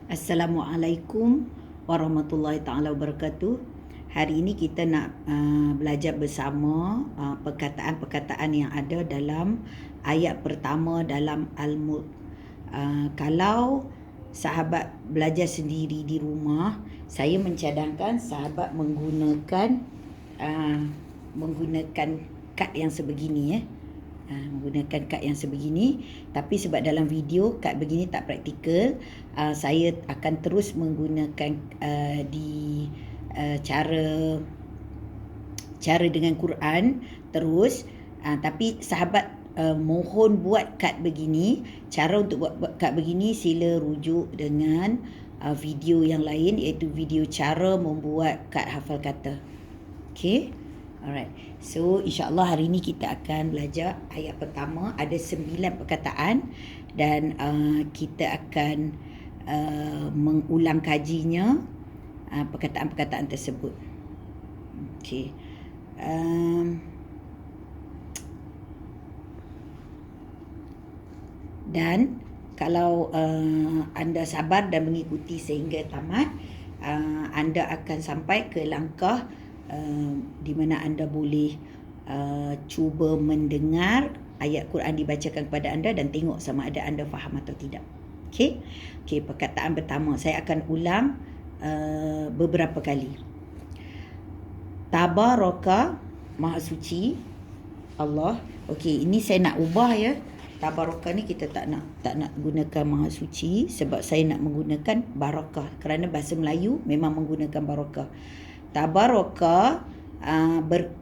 Assalamualaikum warahmatullahi taala wabarakatuh. Hari ini kita nak belajar bersama perkataan-perkataan yang ada dalam ayat pertama dalam Al-Mulk. Kalau sahabat belajar sendiri di rumah, saya mencadangkan sahabat menggunakan kad yang sebegini menggunakan kad yang sebegini, tapi sebab dalam video kad begini tak praktikal, saya akan terus menggunakan cara dengan Quran terus, tapi sahabat mohon buat kad begini. Cara untuk buat kad begini sila rujuk dengan video yang lain, iaitu video cara membuat kad hafal kata. Okay, alright. So insyaAllah hari ini kita akan belajar ayat pertama. Ada 9 perkataan dan kita akan mengulang kajinya perkataan-perkataan tersebut. Okay. Dan kalau anda sabar dan mengikuti sehingga tamat, anda akan sampai ke langkah di mana anda boleh cuba mendengar ayat Quran dibacakan kepada anda dan tengok sama ada anda faham atau tidak. Okey. Okey, perkataan pertama saya akan ulang beberapa kali. Tabaraka, Maha Suci Allah. Okey, ini saya nak ubah ya. Tabaraka ni kita tak nak gunakan Maha Suci sebab saya nak menggunakan barakah, kerana bahasa Melayu memang menggunakan barakah. Tabaraka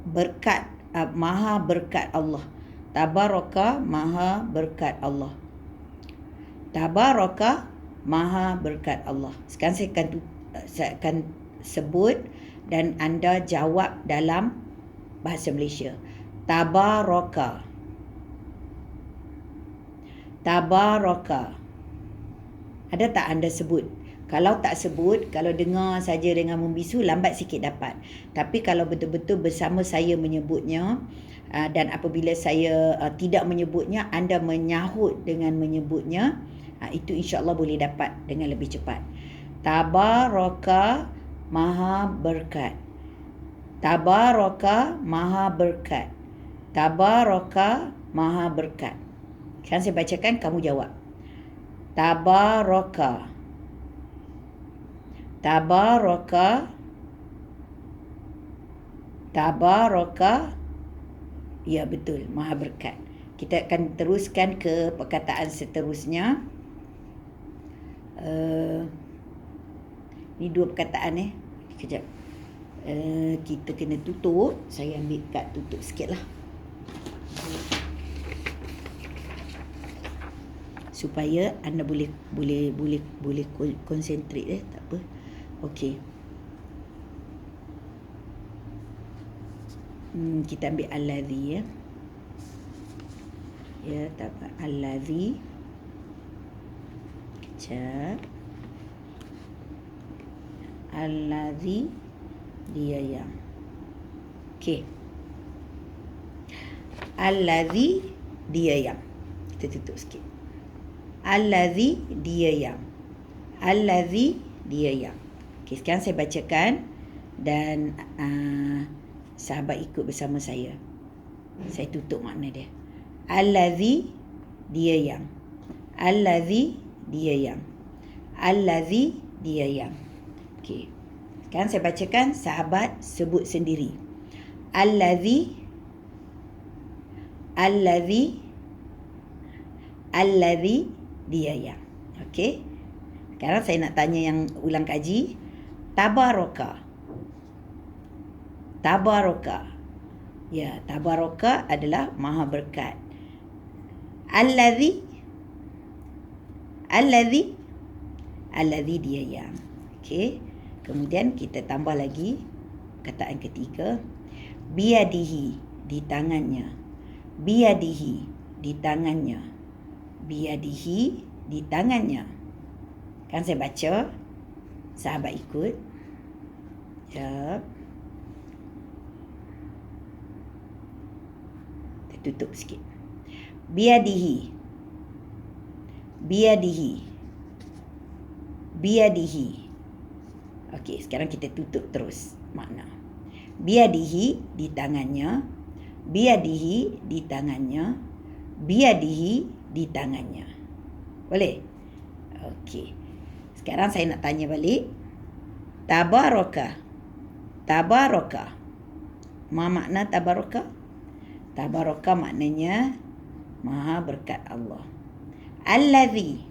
berkat, maha berkat Allah. Tabaraka maha berkat Allah. Tabaraka maha berkat Allah. Sekarang saya akan sebut dan anda jawab dalam bahasa Malaysia. Tabaraka. Tabaraka. Ada tak anda sebut? Kalau tak sebut, kalau dengar saja dengan membisu, lambat sikit dapat. Tapi kalau betul-betul bersama saya menyebutnya, dan apabila saya tidak menyebutnya, anda menyahut dengan menyebutnya, itu insyaAllah boleh dapat dengan lebih cepat. Tabaraka maha berkat. Tabaraka maha berkat. Tabaraka maha berkat. Sekarang saya bacakan, kamu jawab. Tabaraka. Tabaraka. Tabaraka. Ya, betul, maha berkat. Kita akan teruskan ke perkataan seterusnya. Ni 2 perkataan Kejap. Kita kena tutup. Saya ambil kad tutup sikit lah, supaya anda boleh konsentrate tak apa. Okey. Kita ambil allazi ya, tak apa. Allazi. Kejap. Allazi, dia yang. Okey. Allazi, dia yang. Kita tutup sikit. Allazi, dia yang. Allazi, dia yang. Okey, sekarang saya bacakan dan sahabat ikut bersama saya. Saya tutup makna dia. Allazi, dia yang. Allazi, dia yang. Allazi, dia yang. Okey. Sekarang saya bacakan, sahabat sebut sendiri. Allazi. Allazi. Allazi, dia yang. Okey. Sekarang saya nak tanya yang ulang kaji. Tabaraka. Tabaraka. Ya, tabaraka adalah maha berkat. Allazi. Allazi. Allazi, dia yang. Okey. Kemudian kita tambah lagi perkataan ketiga. Biyadihi, di tangannya. Biyadihi, di tangannya. Biyadihi, di tangannya. Kan saya baca, sahabat ikut. Sekejap. Kita tutup sikit. Biyadihi. Biyadihi. Biadihi. Okey, sekarang kita tutup terus makna. Biadihi, di tangannya. Biadihi, di tangannya. Biadihi, di tangannya. Boleh? Okey. Sekarang saya nak tanya balik. Tabaraka. Tabaraka. Ma makna tabaraka? Tabaraka maknanya Maha berkat Allah. Allazi.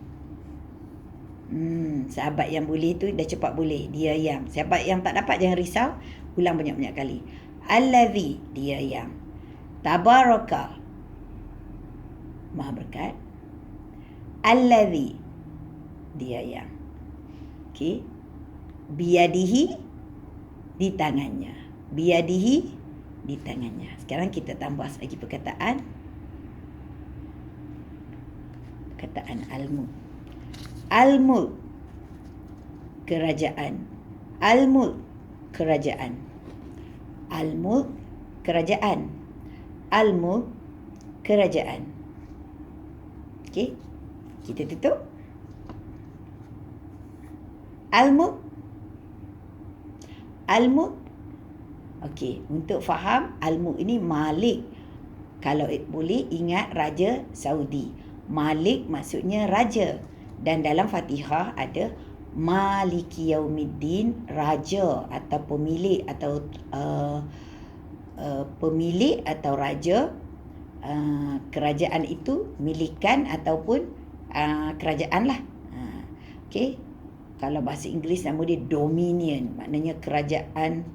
Sahabat yang boleh tu dah cepat boleh. Dia yang. Sahabat yang tak dapat jangan risau. Ulang banyak-banyak kali. Allazi, dia yang. Tabaraka, Maha berkat. Allazi, dia yang. Okey. Biadihi, di tangannya. Biadihi, di tangannya. Sekarang kita tambah lagi perkataan. Perkataan al-mulk. Al-mulk, kerajaan. Al-mulk, kerajaan. Al-mulk, kerajaan. Al-mulk, kerajaan. Okey. Kita tutup. Al-mulk. Al-mulk. Okey, untuk faham al-mulk ini Malik. Kalau boleh ingat Raja Saudi. Malik maksudnya raja. Dan dalam Fatihah ada Maliki Yaumiddin, raja atau pemilik atau pemilik atau raja kerajaan itu, milikan ataupun kerajaan lah. Okey. Kalau bahasa Inggeris nama dia dominion, maknanya kerajaan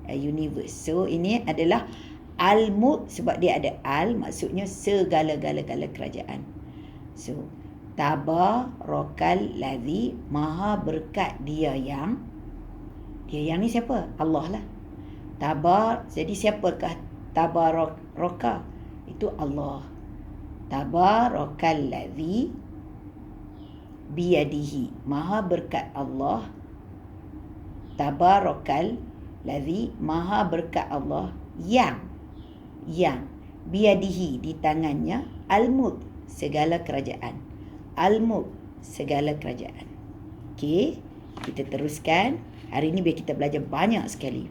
universe. So ini adalah al-mulk sebab dia ada al, maksudnya segala-gala kerajaan. So tabarakal ladzi, maha berkat dia yang. Dia yang ni siapa? Allah lah. Jadi siapakah tabaraka? Itu Allah. Tabarakal ladzi biyadihi, maha berkat Allah. Tabarakal ladzi, maha berkat Allah yang biyadihi, di tangannya, al-mulk, segala kerajaan. Al-mulk, segala kerajaan. Okey, kita teruskan. Hari ini biar kita belajar banyak sekali.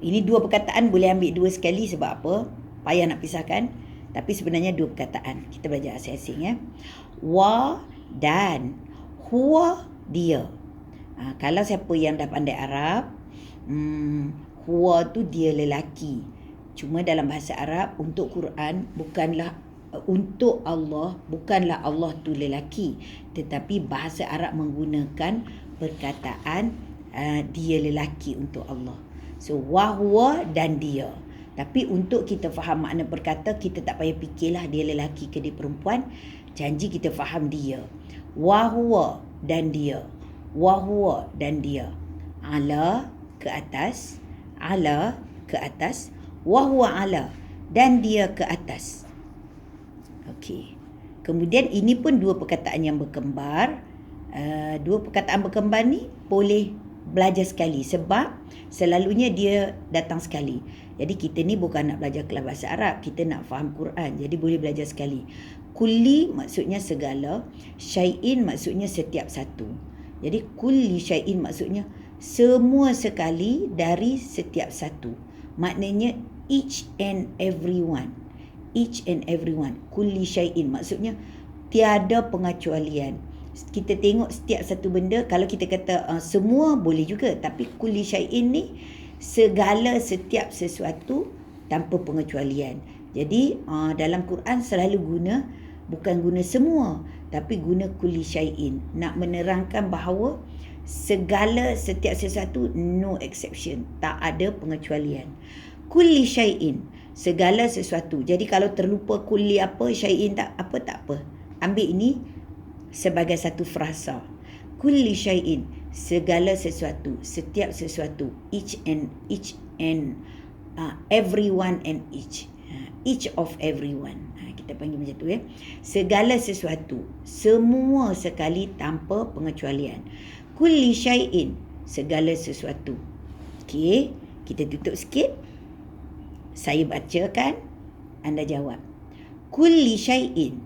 Ini dua perkataan, boleh ambil dua sekali sebab apa? Payah nak pisahkan. Tapi sebenarnya dua perkataan. Kita belajar asing-asing ya. Wa dan huwa, dia. Kalau siapa yang dah pandai Arab, huwa tu dia lelaki. Cuma dalam bahasa Arab untuk Quran bukanlah untuk Allah, bukanlah Allah tu lelaki, tetapi bahasa Arab menggunakan perkataan dia lelaki untuk Allah. So wahwa, dan dia. Tapi untuk kita faham makna perkata, kita tak payah fikirlah dia lelaki ke dia perempuan. Janji kita faham dia. Wahwa, dan dia. Wahwa, dan dia. Ala, ke atas. Ala, ke atas. Wahwa ala, dan dia ke atas. Okey. Kemudian ini pun dua perkataan yang berkembar. Dua perkataan berkembar ni boleh belajar sekali sebab selalunya dia datang sekali. Jadi kita ni bukan nak belajar kelas bahasa Arab, kita nak faham Quran. Jadi boleh belajar sekali. Kulli maksudnya segala, syai'in maksudnya setiap satu. Jadi kulli syai'in maksudnya semua sekali dari setiap satu. Maknanya each and every one. Each and every one. Kulli syai'in maksudnya tiada pengecualian. Kita tengok setiap satu benda, kalau kita kata semua boleh juga, tapi kulli syai'in ni segala, setiap sesuatu tanpa pengecualian. Jadi dalam Quran selalu bukan guna semua, tapi guna kulli syai'in, nak menerangkan bahawa segala, setiap sesuatu, no exception, tak ada pengecualian. Kulli syai'in, segala sesuatu. Jadi kalau terlupa kulli apa, syai'in tak apa. Ambil ini sebagai satu frasa. Kulli syai'in, segala sesuatu, setiap sesuatu, each and everyone and each of everyone. Kita panggil macam tu ya. Segala sesuatu, semua sekali tanpa pengecualian. Kulli syai'in, segala sesuatu. Okey, kita tutup sikit. Saya bacakan, anda jawab. Kulli syai'in.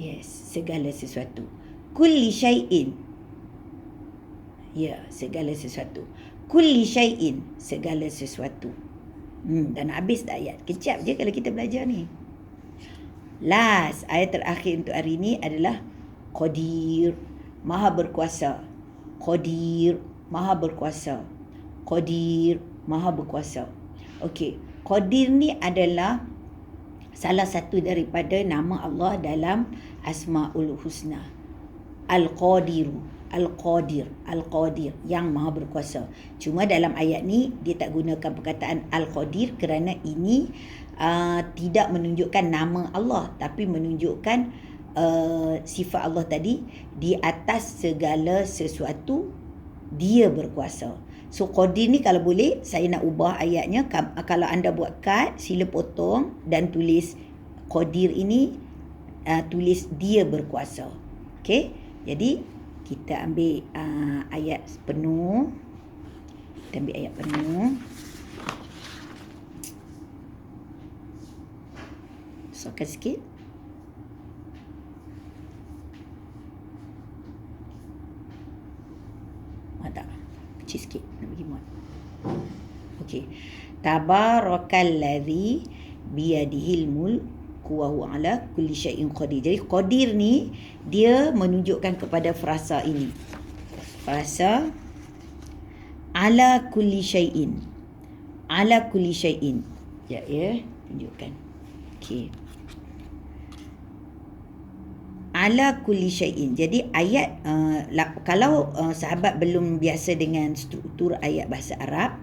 Yes, segala sesuatu. Kulli syai'in. Ya, segala sesuatu. Kulli syai'in, segala sesuatu. Dan habis dah ayat. Kejap je kalau kita belajar ni. Last, ayat terakhir untuk hari ni adalah Qadir, Maha berkuasa. Qadir, Maha berkuasa. Qadir, Maha berkuasa. Okey, Qadir ni adalah salah satu daripada nama Allah dalam Asmaul Husna. Al-Qadiru, Al-Qadir, Al-Qadir, yang Maha berkuasa. Cuma dalam ayat ni dia tak gunakan perkataan Al-Qadir kerana ini tidak menunjukkan nama Allah, tapi menunjukkan sifat Allah tadi, di atas segala sesuatu dia berkuasa. So Qadir ni kalau boleh saya nak ubah ayatnya. Kalau anda buat kad, sila potong dan tulis Qadir ini, tulis dia berkuasa. Okey, jadi kita ambil ayat penuh. Kita ambil ayat penuh. Besarkan sikit. Tak, kecil sikit. Nak bagi muat. Okey. Tabarakalladzi biyadihil mulku wa huwa ala kulli syai'in qadir. Jadi qadir ni dia menunjukkan kepada frasa ini. Frasa ala kulli syai'in. Ala kulli syai'in. Ya, tunjukkan. Okey. Ala kulli syai'in. Jadi ayat kalau sahabat belum biasa dengan struktur ayat bahasa Arab,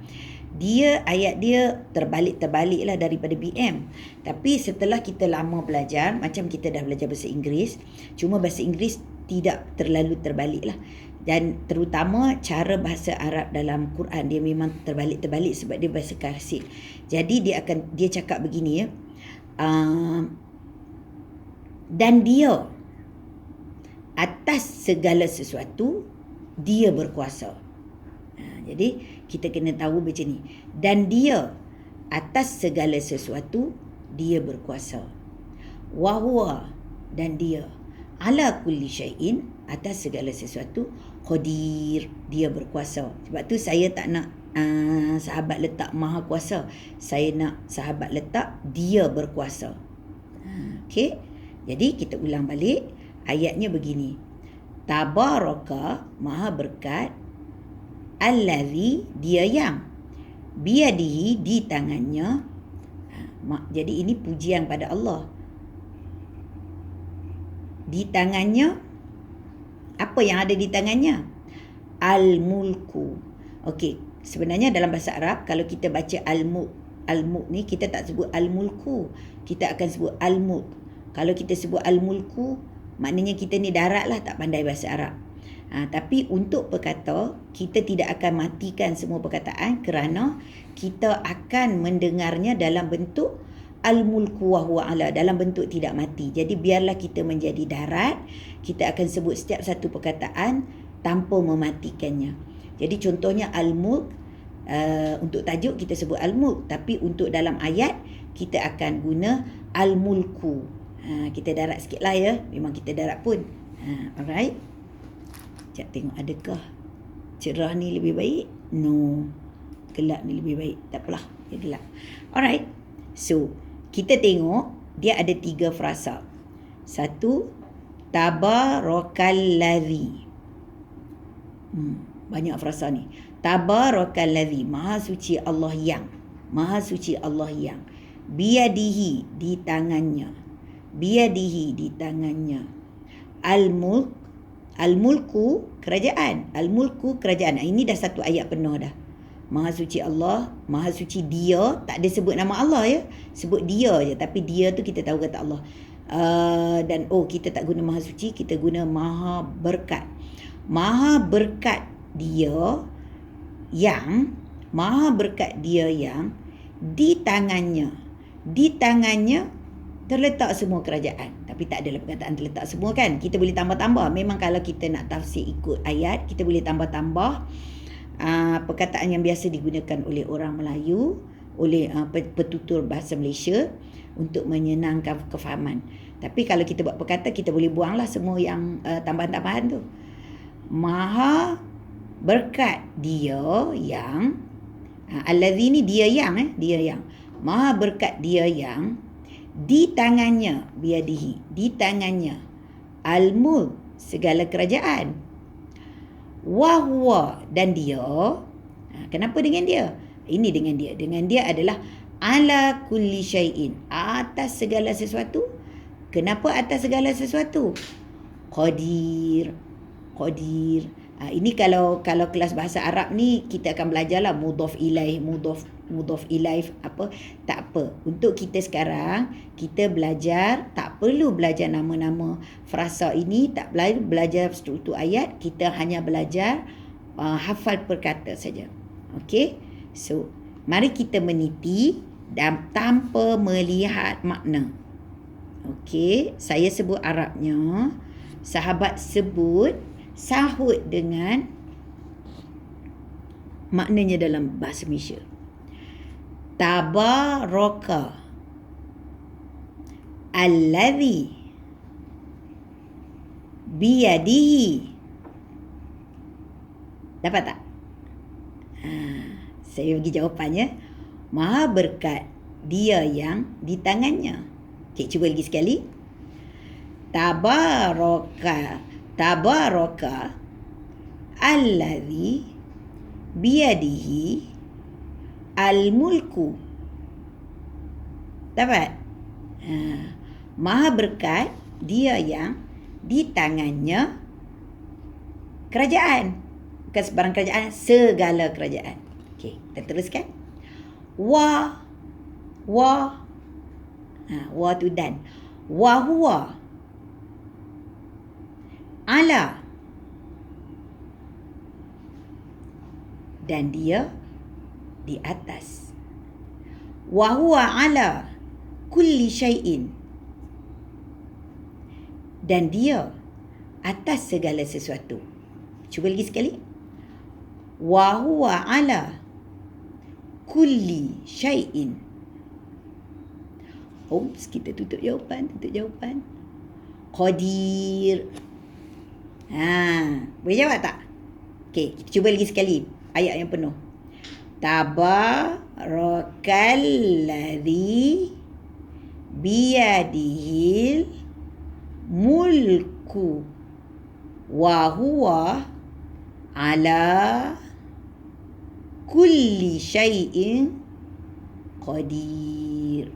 ayat dia terbalik-terbalik lah daripada BM. Tapi setelah kita lama belajar, macam kita dah belajar bahasa Inggeris, cuma bahasa Inggeris tidak terlalu terbalik lah. Dan terutama cara bahasa Arab dalam Quran dia memang terbalik-terbalik sebab dia bahasa Karsid. Jadi dia cakap begini ya. Dan dia atas segala sesuatu dia berkuasa. Jadi kita kena tahu macam ni. Dan dia atas segala sesuatu dia berkuasa. Wa huwa, dan dia ala kulli syai'in, atas segala sesuatu qadir, dia berkuasa. Sebab tu saya tak nak sahabat letak maha kuasa. Saya nak sahabat letak dia berkuasa. Okey. Jadi kita ulang balik. Ayatnya begini. Tabaraka, maha berkat, allazi, dia yang, biyadihi, di tangannya. Jadi ini pujian pada Allah. Di tangannya, apa yang ada di tangannya? Al-mulku. Okey, sebenarnya dalam bahasa Arab kalau kita baca al-mulk ni kita tak sebut al-mulku, kita akan sebut al-mulk. Kalau kita sebut al-mulku, maknanya kita ni darat lah, tak pandai bahasa Arab. Tapi untuk perkata, kita tidak akan matikan semua perkataan kerana kita akan mendengarnya dalam bentuk al-mulku wa huwa ala, dalam bentuk tidak mati. Jadi biarlah kita menjadi darat, kita akan sebut setiap satu perkataan tanpa mematikannya. Jadi contohnya al-mulk, untuk tajuk kita sebut al-mulk, tapi untuk dalam ayat kita akan guna al-mulku. Kita darat sikit lah ya. Memang kita darat pun. Alright. Sekejap tengok adakah cerah ni lebih baik? No. Gelap ni lebih baik. Tak apalah. Dia gelap. Alright. So, kita tengok dia ada 3 frasa. 1, tabarakalladzi. Banyak frasa ni. Tabarakalladzi, maha suci Allah yang. Maha suci Allah yang. Biyadihi, di tangannya. Biyadihi, di tangannya. Al-mulk, al-mulku, kerajaan. Al-mulku, kerajaan. Ini dah satu ayat penuh dah. Maha suci Allah, maha suci dia. Tak ada sebut nama Allah ya. Sebut dia je. Tapi dia tu kita tahu kata Allah. Dan kita tak guna maha suci, kita guna maha berkat. Maha berkat dia yang, maha berkat dia yang di tangannya. Di tangannya terletak semua kerajaan. Tapi tak adalah perkataan terletak semua kan. Kita boleh tambah-tambah. Memang kalau kita nak tafsir ikut ayat, kita boleh tambah-tambah perkataan yang biasa digunakan oleh orang Melayu, oleh petutur bahasa Malaysia untuk menyenangkan kefahaman. Tapi kalau kita buat perkata, kita boleh buanglah semua yang tambahan-tambahan tu. Maha berkat dia yang, allazi ni dia yang, dia yang. Maha berkat dia yang di tangannya, biadihi, di tangannya, al-mulk, segala kerajaan. Wahwa, dan dia, kenapa dengan dia? Ini dengan dia. Dengan dia adalah ala kulli syai'in, atas segala sesuatu. Kenapa atas segala sesuatu? Qadir. Qadir. Ini kalau kelas bahasa Arab ni kita akan belajarlah mudhaf ilaih, mudhaf ilaih apa, tak apa. Untuk kita sekarang kita belajar, tak perlu belajar nama-nama frasa ini, tak perlu belajar struktur ayat, kita hanya belajar hafal perkata saja. Okey? So, mari kita meniti dan tanpa melihat makna. Okey, saya sebut Arabnya, sahabat sebut, sahut dengan maknanya dalam bahasa Malaysia. Tabaraka allazi biyadihi. Dapat tak? Saya bagi jawapannya. Maha berkat dia yang di tangannya. Okay, cuba lagi sekali. Tabaraka allazi biyadihi al-mulku. Dapat? Maha berkat dia yang di tangannya kerajaan. Bukan sebarang kerajaan, segala kerajaan. Okey, kita teruskan. Wa tu dan. Wa huwa ala, dan dia di atas. Wa huwa ala kulli syai'in, dan dia atas segala sesuatu. Cuba lagi sekali. Wa huwa ala kulli syai'in. Oops, kita tutup jawapan. Qadir. Boleh jawab tak? Okey, kita cuba lagi sekali ayat yang penuh. Tabarakalladzi biyadihil mulku wa huwa ala kulli syai'in qadir.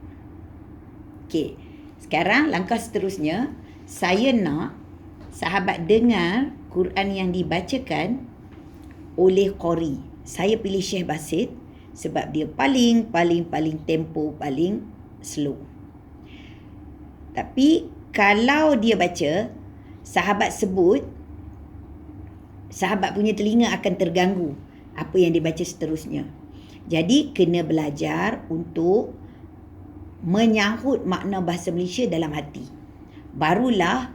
Okey, sekarang langkah seterusnya, saya nak sahabat dengar Quran yang dibacakan oleh qari. Saya pilih Syekh Basit sebab dia paling tempo paling slow. Tapi kalau dia baca, sahabat sebut, sahabat punya telinga akan terganggu apa yang dibaca seterusnya. Jadi kena belajar untuk menyahut makna bahasa Malaysia dalam hati. Barulah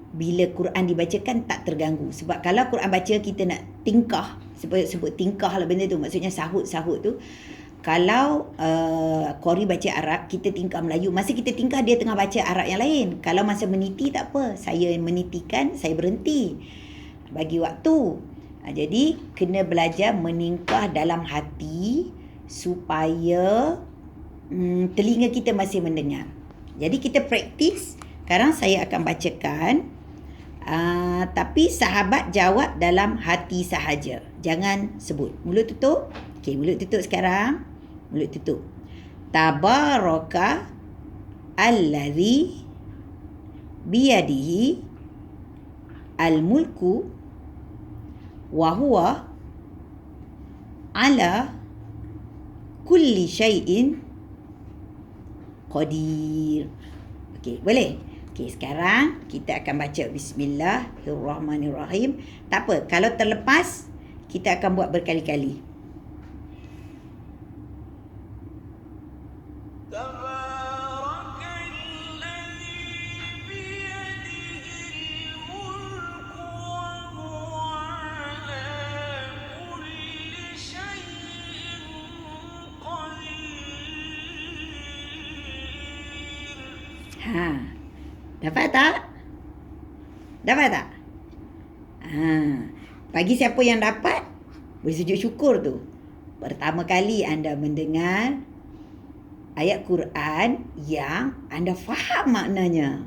bila Quran dibacakan tak terganggu. Sebab kalau Quran baca kita nak tingkah, sebut tingkah lah benda tu, maksudnya sahut tu. Kalau qari baca Arab, kita tingkah Melayu. Masa kita tingkah, dia tengah baca Arab yang lain. Kalau masa meniti tak apa, saya menitikan, saya berhenti bagi waktu. Jadi kena belajar meningkah dalam hati supaya telinga kita masih mendengar. Jadi kita praktis. Sekarang saya akan bacakan, tapi sahabat jawab dalam hati sahaja. Jangan sebut. Mulut tutup. Okey, mulut tutup sekarang. Mulut tutup. Tabaraka allazi biyadihi al-mulku wa huwa ala kulli syai'in qadir. Okey, boleh? Okey, sekarang kita akan baca Bismillahirrahmanirrahim. Tak apa, kalau terlepas kita akan buat berkali-kali. Dapat tak? Dapat tak? Bagi siapa yang dapat, bersujud syukur tu. Pertama kali anda mendengar ayat Quran yang anda faham maknanya.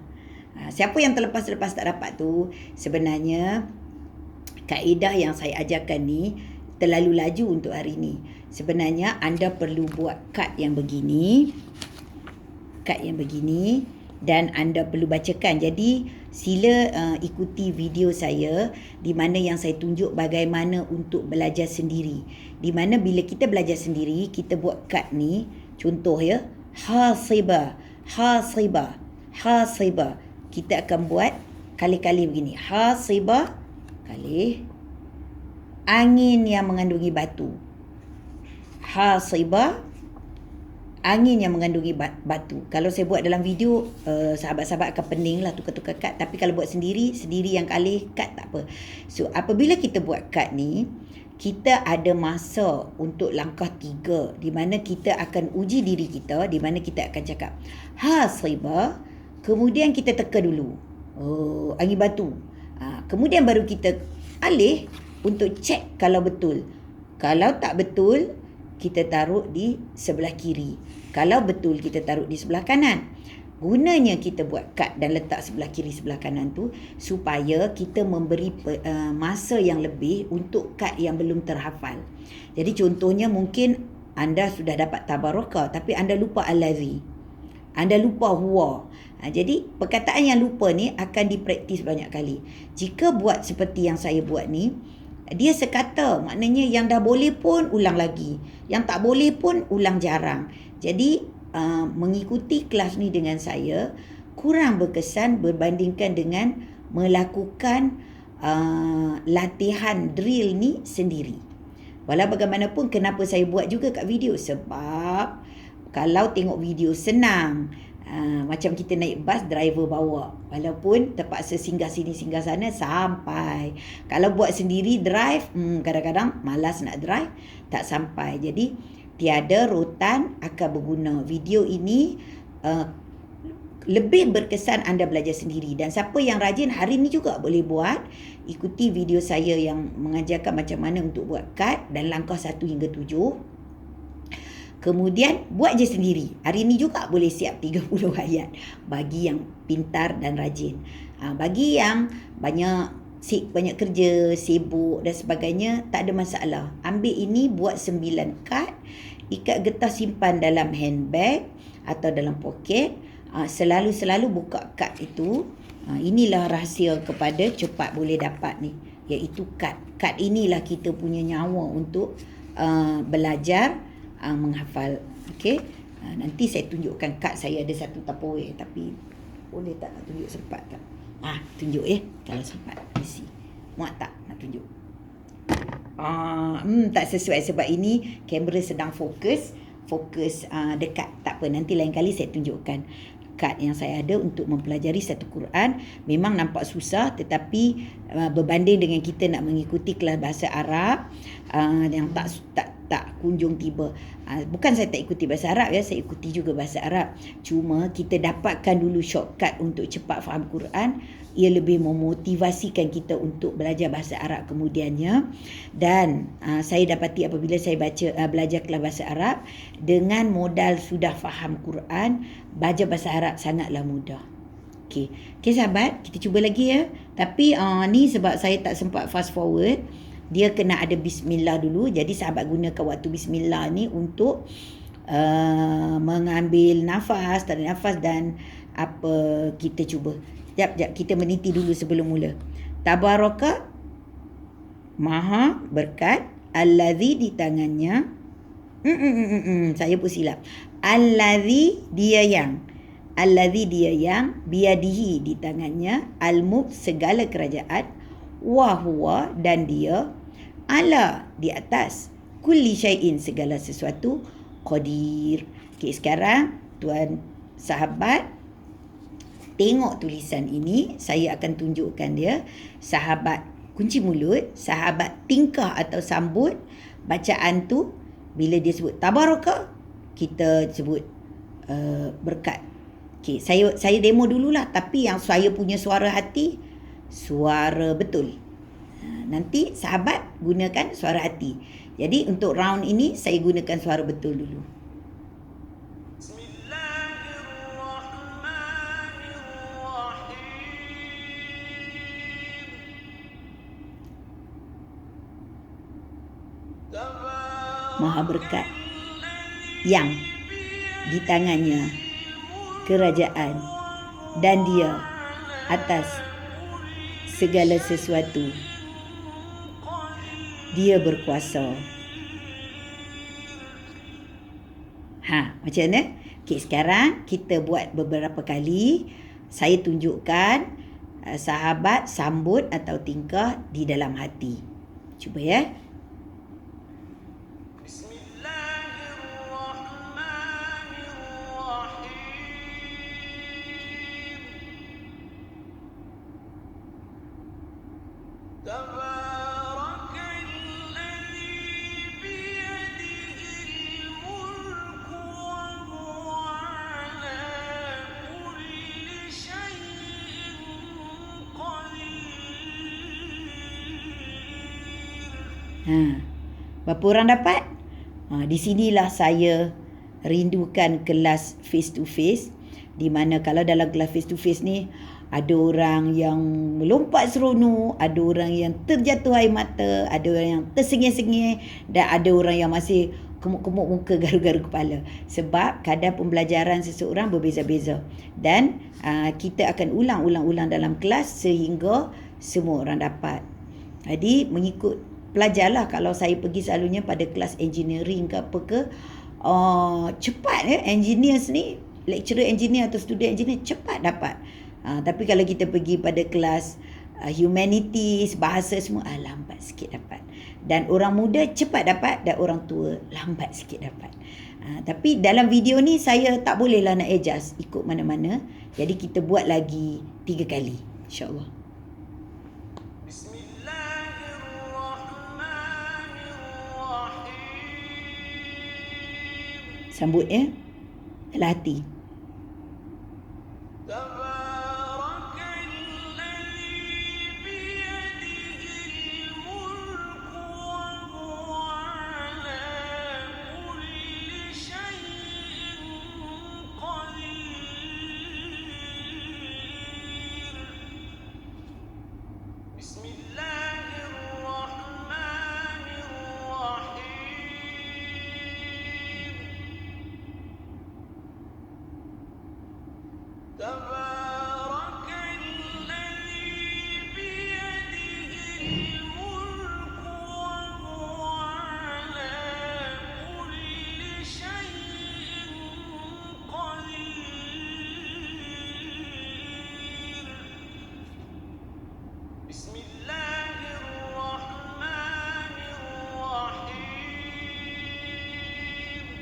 Siapa yang terlepas-lepas tak dapat tu, sebenarnya kaedah yang saya ajarkan ni terlalu laju untuk hari ni. Sebenarnya anda perlu buat kad yang begini. Dan anda perlu bacakan. Jadi sila ikuti video saya di mana yang saya tunjuk bagaimana untuk belajar sendiri. Di mana bila kita belajar sendiri, kita buat kad ni, contoh ya, hasibah. Kita akan buat kali-kali begini. Hasibah kali angin yang mengandungi batu. Hasibah angin yang mengandungi batu. Kalau saya buat dalam video, sahabat-sahabat akan pening lah tukar-tukar kad. Tapi kalau buat sendiri yang kali kad tak apa. So, apabila kita buat kad ni, kita ada masa untuk langkah 3 di mana kita akan uji diri kita, di mana kita akan cakap hasibah, kemudian kita teka dulu. Angin batu. Kemudian baru kita alih untuk cek kalau betul. Kalau tak betul, kita taruh di sebelah kiri. Kalau betul, kita taruh di sebelah kanan. Gunanya kita buat kad dan letak sebelah kiri, sebelah kanan tu supaya kita memberi masa yang lebih untuk kad yang belum terhafal. Jadi contohnya mungkin anda sudah dapat tabaraka tapi anda lupa allazi. Anda lupa huwa. Jadi perkataan yang lupa ni akan dipraktis banyak kali. Jika buat seperti yang saya buat ni, dia sekata, maknanya yang dah boleh pun ulang lagi, yang tak boleh pun ulang jarang. Jadi mengikuti kelas ni dengan saya kurang berkesan berbandingkan dengan melakukan latihan drill ni sendiri. Walau bagaimanapun, kenapa saya buat juga kat video? Sebab kalau tengok video senang, macam kita naik bas, driver bawa. Walaupun terpaksa singgah sini, singgah sana, sampai. Kalau buat sendiri drive, kadang-kadang malas nak drive, tak sampai. Jadi, tiada rotan akan berguna. Video ini lebih berkesan anda belajar sendiri. Dan siapa yang rajin hari ni juga boleh buat. Ikuti video saya yang mengajarkan macam mana untuk buat kad dan langkah 1 hingga 7. Kemudian buat je sendiri. Hari ni juga boleh siap 30 ayat bagi yang pintar dan rajin. Bagi yang banyak kerja, sibuk dan sebagainya, tak ada masalah. Ambil ini, buat 9 kad, ikat getah, simpan dalam handbag atau dalam poket. Selalu buka kad itu. Inilah rahsia kepada cepat boleh dapat ni, iaitu kad. Kad inilah kita punya nyawa untuk belajar menghafal. Okey. Nanti saya tunjukkan kad saya ada satu Tupperware, tapi boleh tak nak tunjuk, sempat tak? Tunjuk kalau sempat. Isi. Muat tak nak tunjuk? Tak sesuai sebab ini kamera sedang fokus dekat. Tak apa, nanti lain kali saya tunjukkan kad yang saya ada untuk mempelajari satu Quran. Memang nampak susah, tetapi berbanding dengan kita nak mengikuti kelas bahasa Arab yang tak kunjung tiba. Bukan saya tak ikuti bahasa Arab ya, saya ikuti juga bahasa Arab. Cuma kita dapatkan dulu shortcut untuk cepat faham Quran. Ia lebih memotivasikan kita untuk belajar bahasa Arab kemudiannya. Dan saya dapati apabila saya belajar kelas bahasa Arab, dengan modal sudah faham Quran, belajar bahasa Arab sangatlah mudah. Okey sahabat, kita cuba lagi ya. Tapi ni sebab saya tak sempat fast forward, dia kena ada bismillah dulu. Jadi sahabat gunakan waktu bismillah ni untuk mengambil nafas, tarik nafas dan apa kita cuba. Sekejap, kita meniti dulu sebelum mula. Tabaraka, maha berkat, allazi di tangannya. Saya pun silap. Allazi dia yang, biadihi di tangannya, al-mulk segala kerajaan, wa huwa dan dia, ala di atas, kulli syai'in segala sesuatu, qadir. Okey, sekarang tuan sahabat tengok tulisan ini, saya akan tunjukkan dia. Sahabat kunci mulut, sahabat tingkah atau sambut bacaan tu. Bila dia sebut tabaraka, kita sebut berkat. Okey, saya demo dululah, tapi yang saya punya suara hati, suara betul. Nanti sahabat gunakan suara hati. Jadi untuk round ini saya gunakan suara betul dulu. Maha berkat yang di tangannya kerajaan dan dia atas segala sesuatu. Dia berkuasa. Macam mana? Okey, sekarang kita buat beberapa kali. Saya tunjukkan sahabat sambut atau tingkah di dalam hati. Cuba ya. Berapa orang dapat? Di sinilah saya rindukan kelas face to face, di mana kalau dalam kelas face to face ni ada orang yang melompat seronok, ada orang yang terjatuh air mata, ada orang yang tersengih-sengih dan ada orang yang masih kemuk-kemuk muka, garu-garu kepala. Sebab kadar pembelajaran seseorang berbeza-beza dan kita akan ulang-ulang dalam kelas sehingga semua orang dapat. Jadi mengikut pelajarlah. Kalau saya pergi selalunya pada kelas engineering ke apa ke, cepat engineers ni, lecturer engineer atau student engineer cepat dapat. Tapi kalau kita pergi pada kelas humanities, bahasa semua, lambat sikit dapat. Dan orang muda cepat dapat dan orang tua lambat sikit dapat. Tapi dalam video ni saya tak bolehlah nak adjust ikut mana-mana. Jadi kita buat lagi 3 kali, insyaAllah. Sambut ya, dalam hati.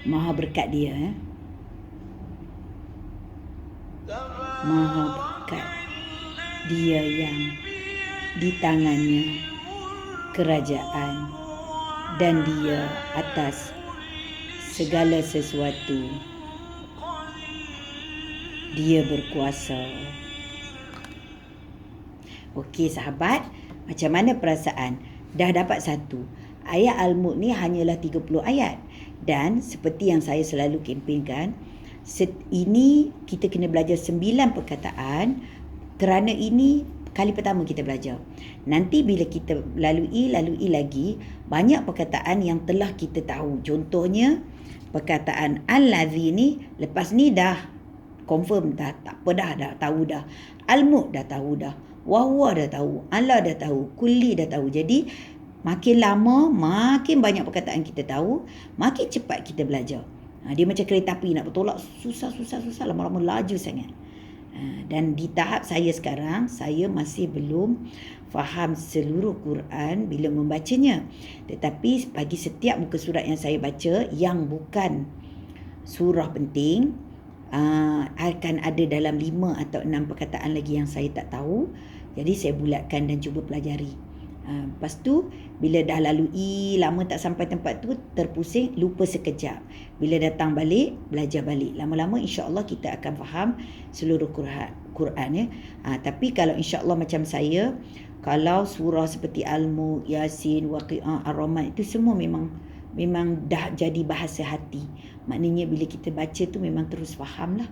Maha berkat dia. Maha berkat dia yang di tangannya kerajaan dan dia atas segala sesuatu. Dia berkuasa. Okey sahabat, macam mana perasaan? Dah dapat 1. Ayat Al-Mulk ni hanyalah 30 ayat. Dan seperti yang saya selalu kempenkan, ini kita kena belajar 9 perkataan kerana ini kali pertama kita belajar. Nanti bila kita lalui lagi, banyak perkataan yang telah kita tahu. Contohnya, perkataan Al-Ladzi ni, lepas ni dah confirm dah, tak apa dah tahu dah. Al-Mulk dah tahu dah. Wahwa dah tahu. Allah dah tahu. Kulli dah tahu. Jadi, makin lama, makin banyak perkataan kita tahu, makin cepat kita belajar. Dia macam kereta api nak bertolak, susah, lama-lama laju sangat. Dan di tahap saya sekarang, saya masih belum faham seluruh Quran bila membacanya. Tetapi bagi setiap muka surat yang saya baca, yang bukan surah penting, akan ada dalam 5 atau 6 perkataan lagi yang saya tak tahu. Jadi saya bulatkan dan cuba pelajari. Lepas tu bila dah lalui lama tak sampai tempat tu, terpusing, lupa sekejap. Bila datang balik, belajar balik. Lama-lama insya-Allah kita akan faham seluruh Quran ya. Tapi kalau insya-Allah macam saya, kalau surah seperti Al-Mulk, Yasin, Waqiah, Ar-Rahman itu semua memang dah jadi bahasa hati. Maknanya bila kita baca tu memang terus faham lah.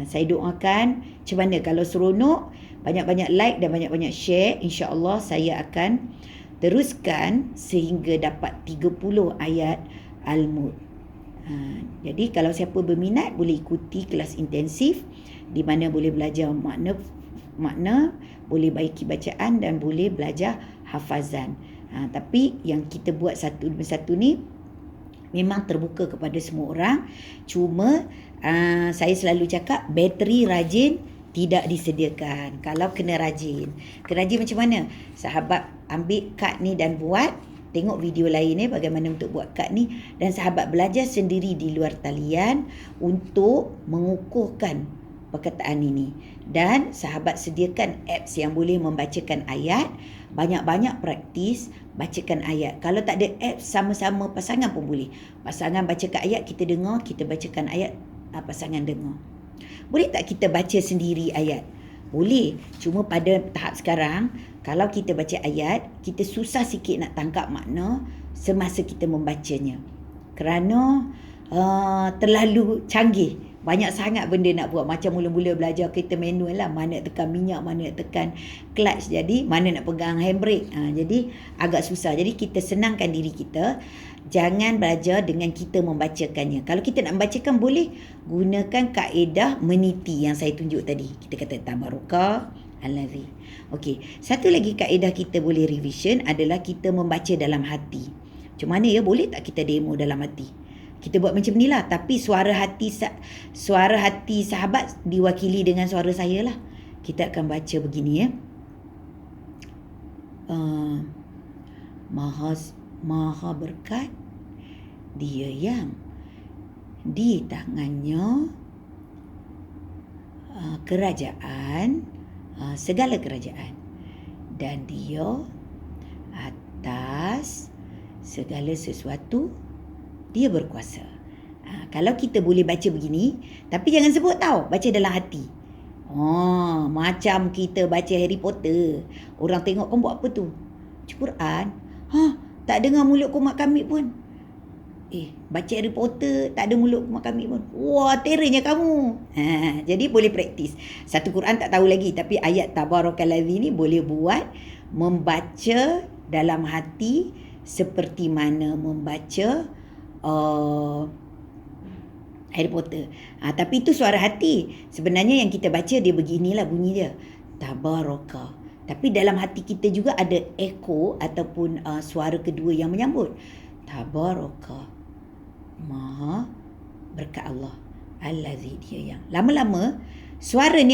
Saya doakan macam mana kalau seronok, banyak-banyak like dan banyak-banyak share, insya-Allah saya akan teruskan sehingga dapat 30 ayat Al-Mulk. Jadi kalau siapa berminat boleh ikuti kelas intensif di mana boleh belajar makna, boleh baiki bacaan dan boleh belajar hafazan. Tapi yang kita buat satu demi satu ni memang terbuka kepada semua orang. Cuma saya selalu cakap bateri rajin tidak disediakan. Kalau kena rajin. Kena rajin macam mana? Sahabat ambil kad ni dan buat. Tengok video lain bagaimana untuk buat kad ni. Dan sahabat belajar sendiri di luar talian untuk mengukuhkan perkataan ini. Dan sahabat sediakan apps yang boleh membacakan ayat. Banyak-banyak praktis bacakan ayat. Kalau tak ada apps, sama-sama pasangan pun boleh. Pasangan bacakan ayat, kita dengar. Kita bacakan ayat, pasangan dengar. Boleh tak kita baca sendiri ayat? Boleh. Cuma pada tahap sekarang, kalau kita baca ayat, kita susah sikit nak tangkap makna semasa kita membacanya. Kerana terlalu canggih. Banyak sangat benda nak buat. Macam mula-mula belajar kereta manual lah. Mana nak tekan minyak, mana nak tekan clutch. Jadi mana nak pegang handbrake. Jadi agak susah. Jadi kita senangkan diri kita. Jangan belajar dengan kita membacakannya. Kalau kita nak membacakan boleh gunakan kaedah meniti yang saya tunjuk tadi. Kita kata tabaraka allazi. Okey, satu lagi kaedah kita boleh revision adalah kita membaca dalam hati. Macam mana ya? Boleh tak kita demo dalam hati? Kita buat macam ni lah. Tapi suara hati sahabat diwakili dengan suara saya lah. Kita akan baca begini ya. Maha berkat Dia yang di tangannya kerajaan, segala kerajaan, dan Dia atas segala sesuatu, Dia berkuasa. Kalau kita boleh baca begini, tapi jangan sebut tau, baca dalam hati. Macam kita baca Harry Potter. Orang tengok kau buat apa tu? Baca Quran. Tak dengar mulut kumat kami pun. Baca Harry Potter tak ada mulut kumat kami pun. Wah, teranya kamu. Jadi boleh praktis. Satu Quran tak tahu lagi, tapi ayat tabarakallazi ni boleh buat membaca dalam hati seperti mana membaca Harry Potter. Tapi itu suara hati. Sebenarnya yang kita baca dia beginilah bunyi dia. Tabaraka. Tapi dalam hati kita juga ada echo ataupun suara kedua yang menyambut. Tabaraka. Maha berkat Allah. Allazi, Dia yang. Lama-lama suara ni